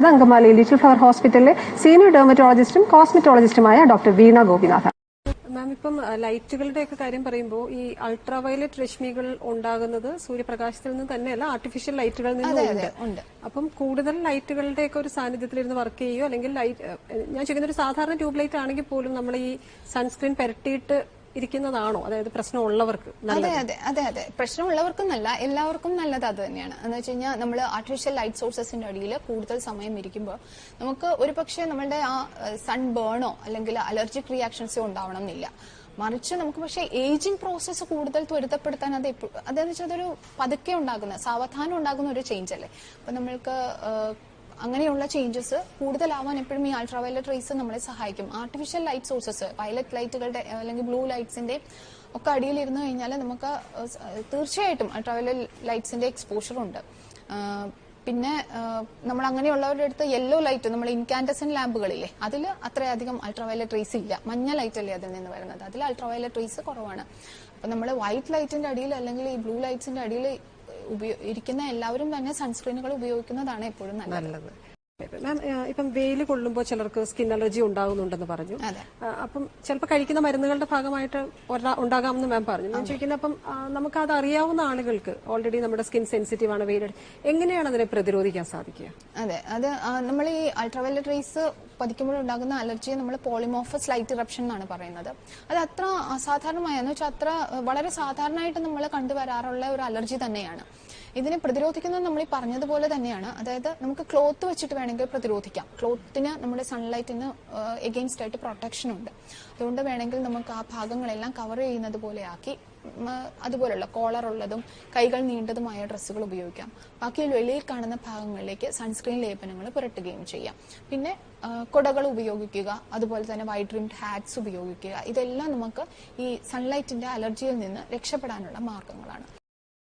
Angamaly little flower ഹോസ്പിറ്റലിലെ senior ഡെർമറ്റോളജിസ്റ്റും കോസ്മെറ്റോളജിസ്റ്റുമായ doctor വീണ ഗോപിനാഥ്. മാം, ഇപ്പം ലൈറ്റുകളുടെ ഒക്കെ കാര്യം പറയുമ്പോൾ ഈ അൾട്രാവയലറ്റ് രശ്മികൾ ഉണ്ടാകുന്നത് സൂര്യപ്രകാശത്തിൽ നിന്ന് തന്നെയല്ല, ആർട്ടിഫിഷ്യൽ ലൈറ്റുകളിൽ നിന്നുണ്ട്. അപ്പം കൂടുതൽ ലൈറ്റുകളുടെ ഒക്കെ ഒരു സാന്നിധ്യത്തിലിരുന്ന് വർക്ക് ചെയ്യുമോ, അല്ലെങ്കിൽ ഞാൻ ചോദിക്കുന്ന ഒരു സാധാരണ ട്യൂബ് ലൈറ്റ് ആണെങ്കിൽ പോലും നമ്മൾ ഈ സൺസ്ക്രീൻ പുരട്ടിയിട്ട് ഇരിക്കുന്നതാണോ, അതായത് പ്രശ്നമുള്ളവർക്ക്? അതെ അതെ അതെ അതെ പ്രശ്നമുള്ളവർക്കെന്നല്ല, എല്ലാവർക്കും നല്ലത് അത് തന്നെയാണ്. എന്ന് വെച്ച് കഴിഞ്ഞാൽ നമ്മൾ ആർട്ടിഫിഷ്യൽ ലൈറ്റ് സോഴ്സസിന്റെ അടിയിൽ കൂടുതൽ സമയം ഇരിക്കുമ്പോൾ നമുക്ക് ഒരു പക്ഷേ നമ്മളുടെ ആ സൺ ബേണോ അല്ലെങ്കിൽ അലർജിക് റിയാക്ഷൻസോ ഉണ്ടാവണം എന്നില്ല. മറിച്ച് നമുക്ക് പക്ഷേ ഏജിങ് പ്രോസസ്സ് കൂടുതൽ ത്വരിതപ്പെടുത്താൻ അതെന്ന് വെച്ചാൽ അതൊരു പതുക്കെ ഉണ്ടാകുന്ന, സാവധാനം ഉണ്ടാകുന്ന ഒരു ചേഞ്ച് അല്ലേ. അപ്പൊ നമ്മൾക്ക് അങ്ങനെയുള്ള ചേഞ്ചസ് കൂടുതലാവാൻ എപ്പോഴും ഈ അൾട്രാവയലറ്റ് റേസ് നമ്മളെ സഹായിക്കും. ആർട്ടിഫിഷ്യൽ ലൈറ്റ് സോഴ്സസ്, വയലറ്റ് ലൈറ്റുകളുടെ അല്ലെങ്കിൽ ബ്ലൂ ലൈറ്റ്സിന്റെ ഒക്കെ അടിയിലിരുന്നു കഴിഞ്ഞാൽ നമുക്ക് തീർച്ചയായിട്ടും അൾട്രാവയലറ്റ് ലൈറ്റ്സിന്റെ എക്സ്പോഷർ ഉണ്ട്. പിന്നെ നമ്മൾ അങ്ങനെയുള്ളവരുടെ അടുത്ത് യെല്ലോ ലൈറ്റ്, നമ്മൾ ഇൻകാൻഡസൻ ലാമ്പുകളില്ലേ, അതിൽ അത്രയധികം അൾട്രാവയലറ്റ് റേസ് ഇല്ല. മഞ്ഞ ലൈറ്റ് അല്ലേ അതിൽ നിന്ന് വരുന്നത്, അതിൽ അൾട്രാവയലറ്റ് റേസ് കുറവാണ്. അപ്പൊ നമ്മൾ വൈറ്റ് ലൈറ്റിന്റെ അടിയിൽ അല്ലെങ്കിൽ ഈ ബ്ലൂ ലൈറ്റ്സിന്റെ അടിയിൽ ഇരിക്കുന്ന എല്ലാവരും തന്നെ സൺസ്ക്രീനുകൾ ഉപയോഗിക്കുന്നതാണ് എപ്പോഴും നല്ലത്. മാം, ഇപ്പം വെയിൽ കൊള്ളുമ്പോൾ ചിലർക്ക് സ്കിൻ അലർജി ഉണ്ടാകുന്നുണ്ടെന്ന് പറഞ്ഞു. അപ്പം ചിലപ്പോൾ കഴിക്കുന്ന മരുന്നുകളുടെ ഭാഗമായിട്ട് ഉണ്ടാകാമെന്ന് മാം പറഞ്ഞു. ഞാൻ ചോദിക്കുന്നത്, അപ്പം നമുക്ക് അത് അറിയാവുന്ന ആളുകൾക്ക് ഓൾറെഡി നമ്മുടെ സ്കിൻ സെൻസിറ്റീവ് ആണ്, വെയിൽ, എങ്ങനെയാണ് അതിനെ പ്രതിരോധിക്കാൻ സാധിക്കുക? അതെ, അത് നമ്മൾ ഈ അൾട്രാവയലറ്റ് റേസ് പതിക്കുമ്പോഴുണ്ടാകുന്ന അലർജിയെ നമ്മൾ പോളിമോർഫസ് ലൈറ്റ് ഇറപ്ഷൻ എന്നാണ് പറയുന്നത്. അത് അത്ര അസാധാരണമായെന്ന് വെച്ചാൽ അത്ര വളരെ സാധാരണയായിട്ട് നമ്മൾ കണ്ടുവരാറുള്ള ഒരു അലർജി തന്നെയാണ്. ഇതിനെ പ്രതിരോധിക്കുന്നത് നമ്മൾ ഈ പറഞ്ഞതുപോലെ തന്നെയാണ്. അതായത് നമുക്ക് ക്ലോത്ത് വെച്ചിട്ട് വേണമെങ്കിൽ പ്രതിരോധിക്കാം. ക്ലോത്തിന് നമ്മുടെ സൺലൈറ്റിന് എഗെയിൻസ്റ്റ് ആയിട്ട് പ്രൊട്ടക്ഷൻ ഉണ്ട്. അതുകൊണ്ട് വേണമെങ്കിൽ നമുക്ക് ആ ഭാഗങ്ങളെല്ലാം കവർ ചെയ്യുന്നത് പോലെ ആക്കി അതുപോലുള്ള കോളർ ഉള്ളതും കൈകൾ നീണ്ടതുമായ ഡ്രസ്സുകൾ ഉപയോഗിക്കാം. ബാക്കി വെളിയിൽ കാണുന്ന ഭാഗങ്ങളിലേക്ക് സൺസ്ക്രീൻ ലേപനങ്ങൾ പുരട്ടുകയും ചെയ്യാം. പിന്നെ കൊടകൾ ഉപയോഗിക്കുക, അതുപോലെ തന്നെ വൈഡ് റിംഡ് ഹാറ്റ്സ് ഉപയോഗിക്കുക. ഇതെല്ലാം നമുക്ക് ഈ സൺലൈറ്റിന്റെ അലർജിയിൽ നിന്ന് രക്ഷപ്പെടാനുള്ള മാർഗങ്ങളാണ്.